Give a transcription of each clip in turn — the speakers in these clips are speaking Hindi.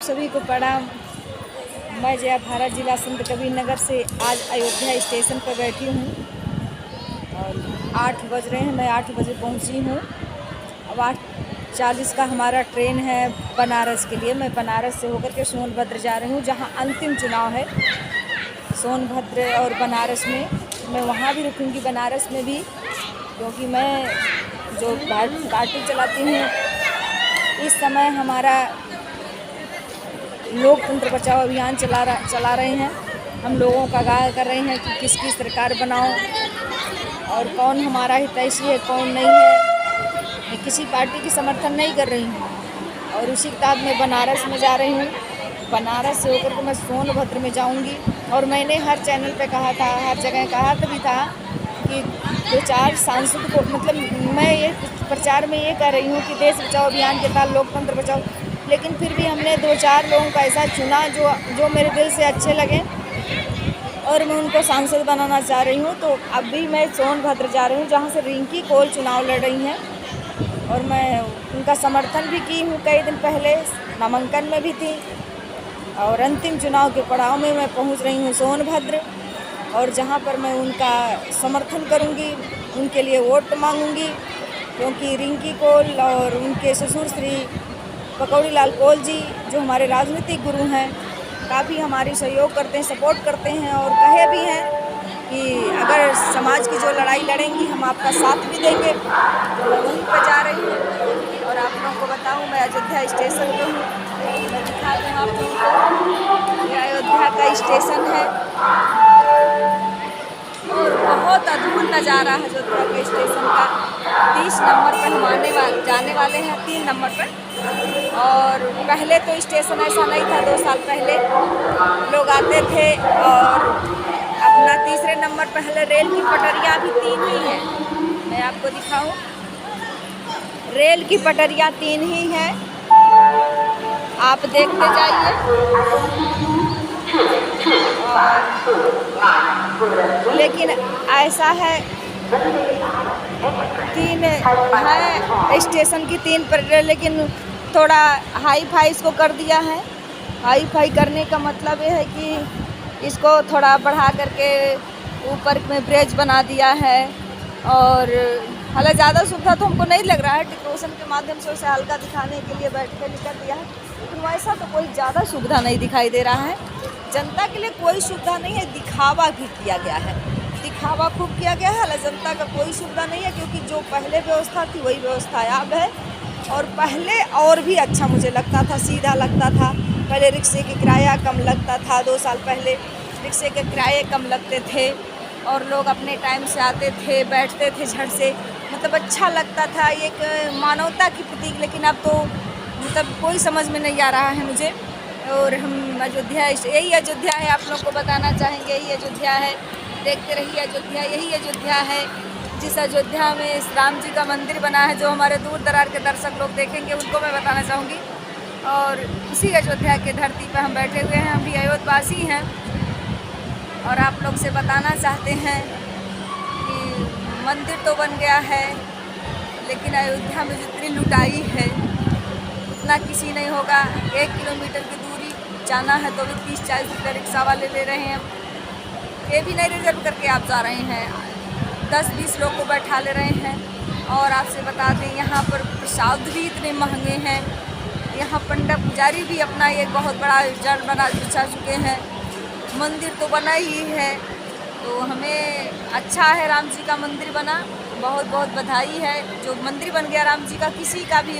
सभी को प्रणाम। मैं जया भारत जिला संत कबीर नगर से आज अयोध्या स्टेशन पर बैठी हूँ और 8 बज रहे हैं। मैं 8 बजे पहुँची हूँ। अब 8:40 का हमारा ट्रेन है बनारस के लिए। मैं बनारस से होकर के सोनभद्र जा रही हूँ, जहाँ अंतिम चुनाव है सोनभद्र और बनारस में। मैं वहाँ भी रुकूँगी, बनारस में भी, क्योंकि मैं जो पार्टी चलाती हूँ इस समय हमारा लोकतंत्र बचाओ अभियान चला रहे हैं। हम लोगों का आगाह कर रहे हैं कि किसकी सरकार बनाओ और कौन हमारा हितैषी है कौन नहीं है। मैं किसी पार्टी की समर्थन नहीं कर रही हूँ और उसी के तहत मैं बनारस में जा रही हूँ। बनारस से होकर के मैं सोनभद्र में जाऊँगी। और मैंने हर चैनल पे कहा था, हर जगह कहा भी था कि 2-4 सांसद को, मतलब मैं ये प्रचार में ये कर रही हूँ कि देश बचाओ अभियान के तहत लोकतंत्र बचाओ, लेकिन फिर भी हमने 2-4 लोगों का ऐसा चुना जो मेरे दिल से अच्छे लगे और मैं उनको सांसद बनाना चाह रही हूँ। तो अभी मैं सोनभद्र जा रही हूँ, जहाँ से रिंकी कौल चुनाव लड़ रही हैं और मैं उनका समर्थन भी की हूँ। कई दिन पहले नामांकन में भी थी और अंतिम चुनाव के पड़ाव में मैं पहुँच रही हूँ सोनभद्र, और जहाँ पर मैं उनका समर्थन करूँगी, उनके लिए वोट मांगूँगी, क्योंकि रिंकी कौल और उनके ससुर श्री पकौड़ी लाल कौल जी जो हमारे राजनीतिक गुरु हैं, काफ़ी हमारी सहयोग करते हैं, सपोर्ट करते हैं और कहे भी हैं कि अगर समाज की जो लड़ाई लड़ेंगी हम आपका साथ भी देंगे। तो मैं वहीं पर जा रही हूँ और आप लोगों को बताऊँ मैं अयोध्या स्टेशन पर हूँ। मैं दिखाते हैं आप लोगों को, ये अयोध्या का स्टेशन है और बहुत अद्भुत नज़ारा है अयोध्या के स्टेशन का। 30 नंबर पर हम जाने वाले हैं, 3 नंबर पर। और पहले तो स्टेशन ऐसा नहीं था, 2 साल पहले लोग आते थे और अपना तीसरे नंबर पहले रेल की पटरियाँ भी 3 ही हैं। मैं आपको दिखाऊं, रेल की पटरियाँ 3 ही हैं, आप देखते जाइए। लेकिन ऐसा है 3 है स्टेशन की 3 पटरियाँ, लेकिन थोड़ा हाई फाई इसको कर दिया है। हाई फाई करने का मतलब ये है कि इसको थोड़ा बढ़ा करके ऊपर में ब्रिज बना दिया है और हालांकि ज़्यादा सुविधा तो हमको नहीं लग रहा है। टेलीविज़न के माध्यम से उसे हल्का दिखाने के लिए बैठ के निकल दिया है, लेकिन वैसा तो कोई ज़्यादा सुविधा नहीं दिखाई दे रहा है। जनता के लिए कोई सुविधा नहीं है, दिखावा भी किया गया है, दिखावा खूब किया गया है। हालांकि जनता का कोई सुविधा नहीं है, क्योंकि जो पहले व्यवस्था थी वही व्यवस्था अब है। और पहले और भी अच्छा मुझे लगता था, सीधा लगता था। पहले रिक्शे के किराया कम लगता था, 2 साल पहले रिक्शे के किराए कम लगते थे और लोग अपने टाइम से आते थे, बैठते थे झट से, मतलब अच्छा लगता था, एक मानवता की प्रतीक। लेकिन अब तो मतलब कोई समझ में नहीं आ रहा है मुझे। और हम अयोध्या, यही अयोध्या है, आप लोग को बताना चाहेंगे, यही अयोध्या है। देखते रहिए अयोध्या, यही अयोध्या है जिस अयोध्या में राम जी का मंदिर बना है, जो हमारे दूर दरार के दर्शक लोग देखेंगे उनको मैं बताना चाहूँगी। और उसी अयोध्या के धरती पर हम बैठे हुए हैं, हम भी अयोध्यावासी हैं और आप लोग से बताना चाहते हैं कि मंदिर तो बन गया है, लेकिन अयोध्या में जितनी लुटाई है उतना किसी नहीं होगा। 1 किलोमीटर की दूरी जाना है तो भी 30-40 रुपये रिक्शा वाले ले रहे हैं। ये भी नहीं रिजर्व करके आप जा रहे हैं, 10-20 लोग को बैठा ले रहे हैं। और आपसे बता दें यहाँ पर प्रसाद भी इतने महंगे हैं। यहाँ पंडित पुजारी भी अपना एक बहुत बड़ा जड़ बिछा चुके हैं। मंदिर तो बना ही है, तो हमें अच्छा है राम जी का मंदिर बना, बहुत बहुत बधाई है। जो मंदिर बन गया राम जी का, किसी का भी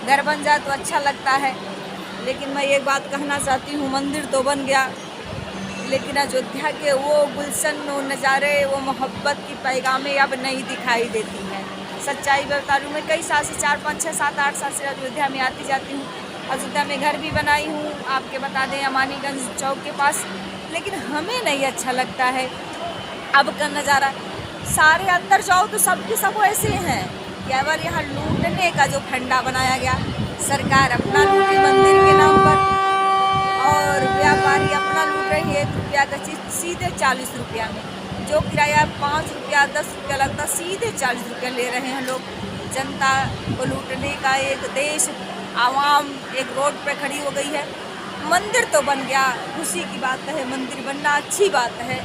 घर बन जाए तो अच्छा लगता है। लेकिन मैं एक बात कहना चाहती हूँ, मंदिर तो बन गया, लेकिन अयोध्या के वो गुलशन, वो नज़ारे, वो मोहब्बत की पैगामें अब नहीं दिखाई देती हैं। सच्चाई बता रही हूँ, मैं कई साल से 4-5-6-7-8 साल से अयोध्या में आती जाती हूँ। अयोध्या में घर भी बनाई हूँ, आपके बता दें अमानीगंज चौक के पास, लेकिन हमें नहीं अच्छा लगता है अब का नज़ारा। सारे अंदर जाओ तो सबके सब ऐसे हैं। केवल यहाँ लूटने का जो फंडा बनाया गया, सरकार अपना लूटी मंदिर के नाम पर और व्यापारी अपना लूट रही है। 1 रुपया का चीज़ सीधे 40 रुपया में, जो किराया 5 रुपया 10 रुपया लगता, सीधे 40 रुपया ले रहे हैं लोग। जनता को लूटने का एक देश, आवाम एक रोड पर खड़ी हो गई है मंदिर तो बन गया, खुशी की बात है, मंदिर बनना अच्छी बात है,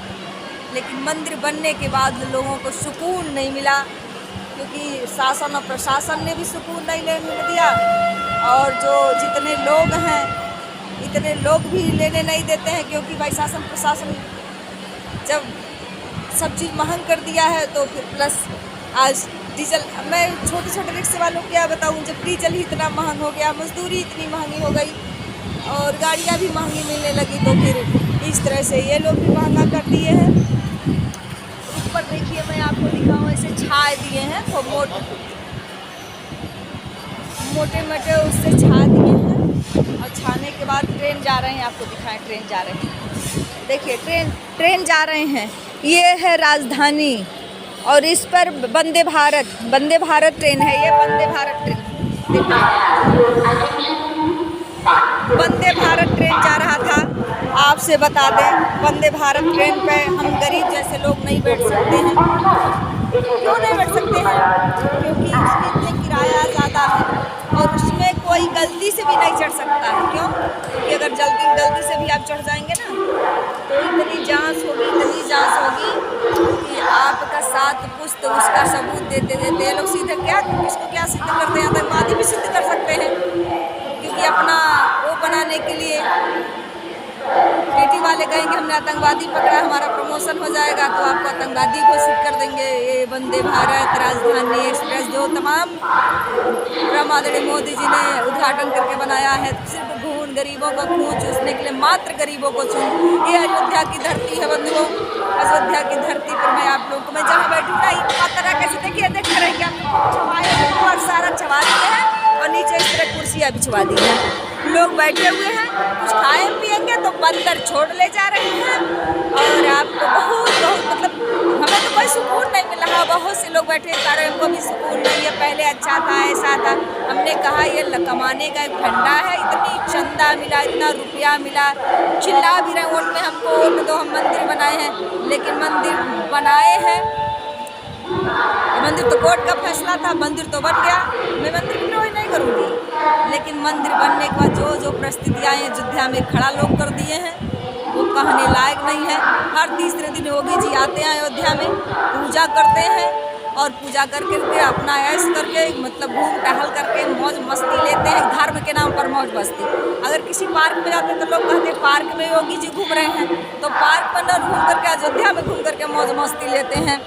लेकिन मंदिर बनने के बाद लोगों को सुकून नहीं मिला, क्योंकि शासन और प्रशासन ने भी सुकून नहीं लेने दिया, और जो जितने लोग हैं इतने लोग भी लेने नहीं देते हैं, क्योंकि भाई शासन प्रशासन जब सब चीज़ महंग कर दिया है तो फिर प्लस आज डीजल, मैं छोटे छोटे रिक्शे वालों को क्या बताऊँ, जब डीजल ही इतना महंग हो गया, मजदूरी इतनी महंगी हो गई और गाड़ियाँ भी महंगी मिलने लगी, तो फिर इस तरह से ये लोग भी महंगा कर दिए हैं। ऊपर देखिए मैं आपको दिखाऊँ, ऐसे छाए दिए हैं, तो मोटे मोटे उससे छा दिए हैं, और छाने के बाद ट्रेन जा रहे हैं, आपको दिखाएं ट्रेन जा रहे हैं, देखिए ट्रेन जा रहे हैं, ये है राजधानी, और इस पर वंदे भारत ट्रेन है, ये वंदे भारत ट्रेन, वंदे भारत ट्रेन जा रहा था। आपसे बता दें, वंदे भारत ट्रेन पे हम गरीब जैसे लोग नहीं बैठ सकते हैं। क्यों नहीं बैठ सकते हैं? क्योंकि उसकी इतने किराया ज़्यादा है, और उसमें कोई गलती से भी नहीं चढ़ सकता है। क्यों? क्योंकि अगर गलती से भी आप चढ़ जाएंगे ना, तो इतनी जांच होगी कि आपका 7 पुश्त उसका सबूत देते देते लोग सीधे किसको क्या सिद्ध करते हैं, आतंकवादी भी सिद्ध कर सकते हैं, क्योंकि अपना वो बनाने के लिए पीटी वाले कहेंगे हमने आतंकवादी पकड़ा, हमारा प्रमोशन हो जाएगा, तो आपको आतंकवादी घोषित कर देंगे। ये वंदे भारत राजधानी एक्सप्रेस जो तमाम आदरणीय मोदी जी ने उद्घाटन करके बनाया है, सिर्फ गरीबों को खून चूसने के लिए, मात्र गरीबों को चूस, ये अयोध्या की धरती है बंधुओं। अयोध्या की धरती पर मैं आप लोगों को, मैं जहाँ बैठी हूँ तरह कैसे देखिए, देख रहे ऊपर सारा छवा दिए हैं, और नीचे इस तरह कुर्सियाँ बिछवा दी हैं, लोग बैठे हुए हैं, कुछ खाए पिएंगे तो बंदर छोड़ ले जा रहे हैं, और आपको बहुत मतलब हमें तो कोई सुकून नहीं मिल रहा। बहुत से लोग बैठे कारण हमको भी सुकून नहीं है, पहले अच्छा था, ऐसा था, हमने कहा ये कमाने का एक फंडा है, इतनी चंदा मिला, इतना रुपया मिला, चिल्ला भी रहे वोट में हमको वोट दो, हम मंदिर बनाए हैं, लेकिन मंदिर बनाए हैं, मंदिर तो कोर्ट का फैसला था, मंदिर तो बन गया, मैं मंदिर की विरोध नहीं करूँगी, लेकिन मंदिर बनने के बाद जो परिस्थितियाँ अयोध्या में खड़ा लोग कर दिए हैं वो कहने लायक नहीं है। हर तीसरे दिन योगी जी आते हैं अयोध्या में, पूजा करते हैं, और पूजा करके अपना ऐश करके मतलब घूम टहल करके मौज मस्ती लेते हैं, धर्म के नाम पर मौज मस्ती। अगर किसी पार्क में जाते हैं तो लोग कहते हैं पार्क में योगी जी घूम रहे हैं, तो पार्क में न घूम करके अयोध्या में घूम करके मौज मस्ती लेते हैं।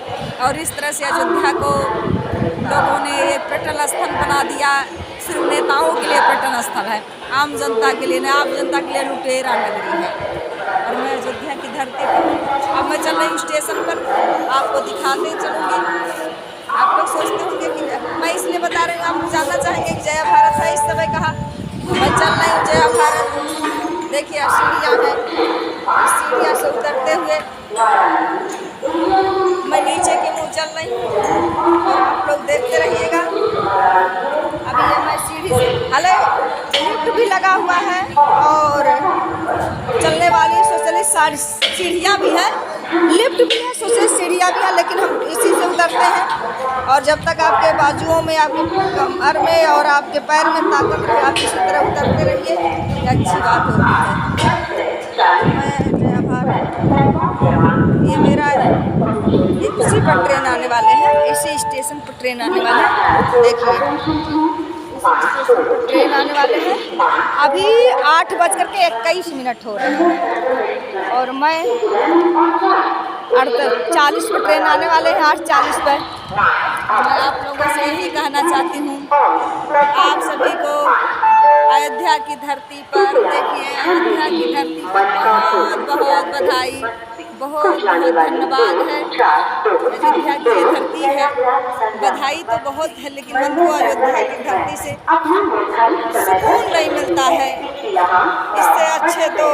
और इस तरह से अयोध्या को लोगों ने एक पर्यटन स्थल बना दिया, सिर्फ नेताओं के लिए पर्यटन स्थल है, आम जनता के लिए नहीं, आम जनता के लिए लुटेरा नगरी है। और मैं अयोध्या की धरती पर अब मैं चल रही हूँ स्टेशन पर, आपको दिखाते चलूँगी। आप लोग सोचते होंगे कि मैं इसलिए बता रही हूँ, आप जानना चाहेंगे कि जय भारत है इस समय कहा, मैं चल रही हूँ जय भारत। देखिए सीढ़ियाँ हैं, सीढ़ियाँ से उतरते हुए मैं नीचे के मुँह चल रही हूँ, और आप लोग देखते रहिएगा। अभी ये मैं सीढ़ी से लिफ्ट भी लगा हुआ है, और चलने वाली सोशलिस्ट सारी सीढ़ियाँ भी हैं, लिफ्ट भी है, सोशलिस्ट सीढ़ियाँ भी हैं, लेकिन हम इसी से उतरते हैं। और जब तक आपके बाजुओं में, आपके कमर में और आपके पैर में ताकत रहे, आप इसी तरह उतरते रहिए, ये अच्छी बात होती है। मैं जय भारत, ये मेरा इसी पर ट्रेन आने वाले हैं, इसी स्टेशन पर ट्रेन आने वाले हैं, देखिए ट्रेन आने वाले हैं। अभी 8:21 हो रहे हैं, और मैं 8:40 पर ट्रेन आने वाले हैं, 8:40 पर। मैं आप लोगों से यही कहना चाहती हूँ, आप सभी को अयोध्या की धरती पर, देखिए अयोध्या की धरती पर बहुत बहुत बधाई, बहुत बहुत धन्यवाद है। अयोध्या की ये धरती है, बधाई तो बहुत है, लेकिन बंधुओं अयोध्या की धरती से सुकून नहीं मिलता है। इससे अच्छे तो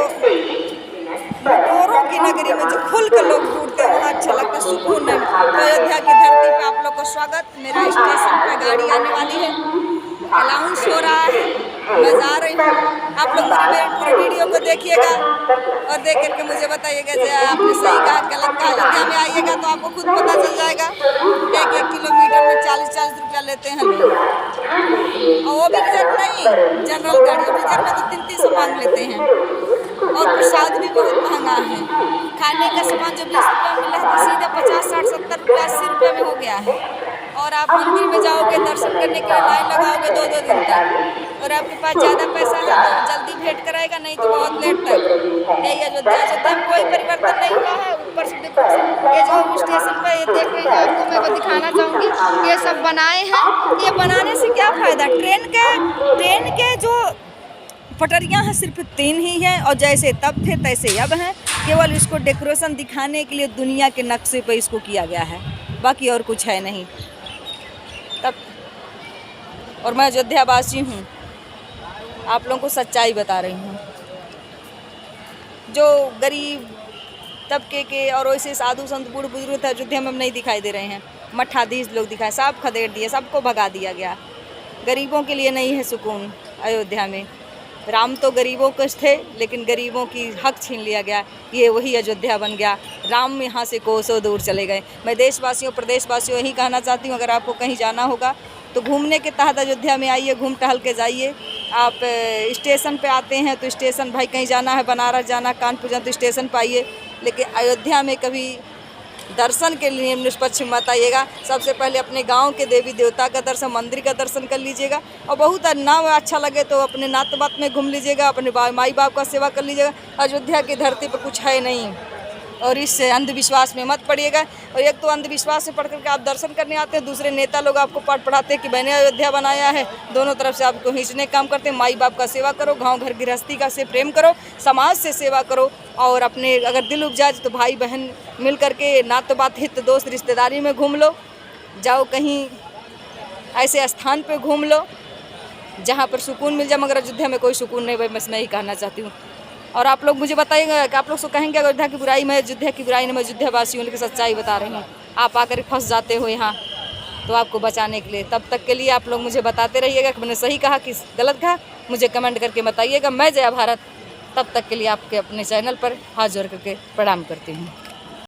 लुटेरों की नगरी में जो खुल कर लोग ढूंढते हैं वहाँ अच्छा लगता है, सुकून नहीं। तो अयोध्या की धरती पे आप लोग को स्वागत। मेरा स्टेशन पे गाड़ी आने वाली है, अनाउंस हो रहा है, मैं जा रही हूँ। आप लोग मेरी वीडियो वीडियो को देखिएगा और देख करके मुझे बताइएगा कि आपने सही कहा गलत कहा। अयोध्या में आइएगा तो आपको खुद पता चल जाएगा। 1-1 किलोमीटर में 40-40 रुपया लेते हैं लोग, और वो भी रिजर्व नहीं, जनरल गाड़ी। रिजर्व में तो 300 मांग लेते हैं, और प्रसाद भी बहुत महंगा है। खाने का सामान जो 20 रुपये मिल रहा है तो सीधा 50, 60, 70 रुपया, 80 रुपये में हो गया है। और आप मंदिर में जाओगे, दर्शन करने के लिए लाइन लगाओगे 2-2 दिन तक, और आपके पास ज़्यादा पैसा है तो जल्दी भेंट कराएगा, नहीं तो बहुत लेट तक। यही अयोध्या में कोई परिवर्तन नहीं हुआ है। ऊपर से देखो, ये जो स्टेशन पर ये देख रहे हैं, आपको मैं वो दिखाना चाहूँगी। ये सब बनाए हैं, ये बनाने से क्या फ़ायदा? ट्रेन के जो पटरियाँ हैं सिर्फ 3 ही हैं, और जैसे तब थे तैसे अब हैं। केवल इसको डेकोरेशन दिखाने के लिए दुनिया के नक्शे पर इसको किया गया है, बाकी और कुछ है नहीं। तब और मैं अयोध्यावासी हूँ, आप लोगों को सच्चाई बता रही हूँ। जो गरीब तबके के और वैसे साधु संत बूढ़ बुजुर्ग अयोध्या में नहीं दिखाई दे रहे हैं। मठाधीश लोग दिखाए, सब खदेड़ दिए, सबको भगा दिया गया। गरीबों के लिए नहीं है सुकून अयोध्या में। राम तो गरीबों के थे, लेकिन गरीबों की हक छीन लिया गया। ये वही अयोध्या बन गया। राम यहाँ से कोसों दूर चले गए। मैं देशवासियों प्रदेशवासियों यही कहना चाहती हूँ, अगर आपको कहीं जाना होगा तो घूमने के तहत अयोध्या में आइए, घूम टहल के जाइए। आप स्टेशन पे आते हैं तो स्टेशन, भाई कहीं जाना है, बनारस जाना, कानपुर जाना, तो स्टेशन पर आइए। लेकिन अयोध्या में कभी दर्शन के लिए निष्पक्ष मत आइएगा। सबसे पहले अपने गांव के देवी देवता का दर्शन, मंदिर का दर्शन कर लीजिएगा, और बहुत ना अच्छा लगे तो अपने नात बात में घूम लीजिएगा, अपने माई बाप का सेवा कर लीजिएगा। अयोध्या की धरती पर कुछ है नहीं, और इस अंधविश्वास में मत पड़िएगा। और एक तो अंधविश्वास से पढ़ करके आप दर्शन करने आते हैं, दूसरे नेता लोग आपको पाठ पढ़ाते हैं कि मैंने अयोध्या बनाया है। दोनों तरफ से आपको खींचने काम करते हैं। माई बाप का सेवा करो, गांव घर गृहस्थी का से प्रेम करो, समाज से सेवा करो, और अपने अगर दिल उपजाए तो भाई बहन मिल करके नात बात हित दोस्त रिश्तेदारी में घूम लो। जाओ कहीं ऐसे स्थान पर घूम लो जहाँ पर सुकून मिल जाए, मगर अयोध्या में कोई सुकून नहीं। भाई मैं ही कहना चाहती हूँ। और आप लोग मुझे बताइएगा कि आप लोग तो कहेंगे अयोध्या की बुराई में, अयोध्या की बुराई में, मैं अयोध्यावासी हूँ, लेकिन सच्चाई बता रही हूँ। आप आकर फंस जाते हो यहाँ, तो आपको बचाने के लिए, तब तक के लिए आप लोग मुझे बताते रहिएगा कि मैंने सही कहा कि गलत कहा। मुझे कमेंट करके बताइएगा। मैं जय भारत। तब तक के लिए आपके अपने चैनल पर हाथ जोड़ करके प्रणाम करती हूँ।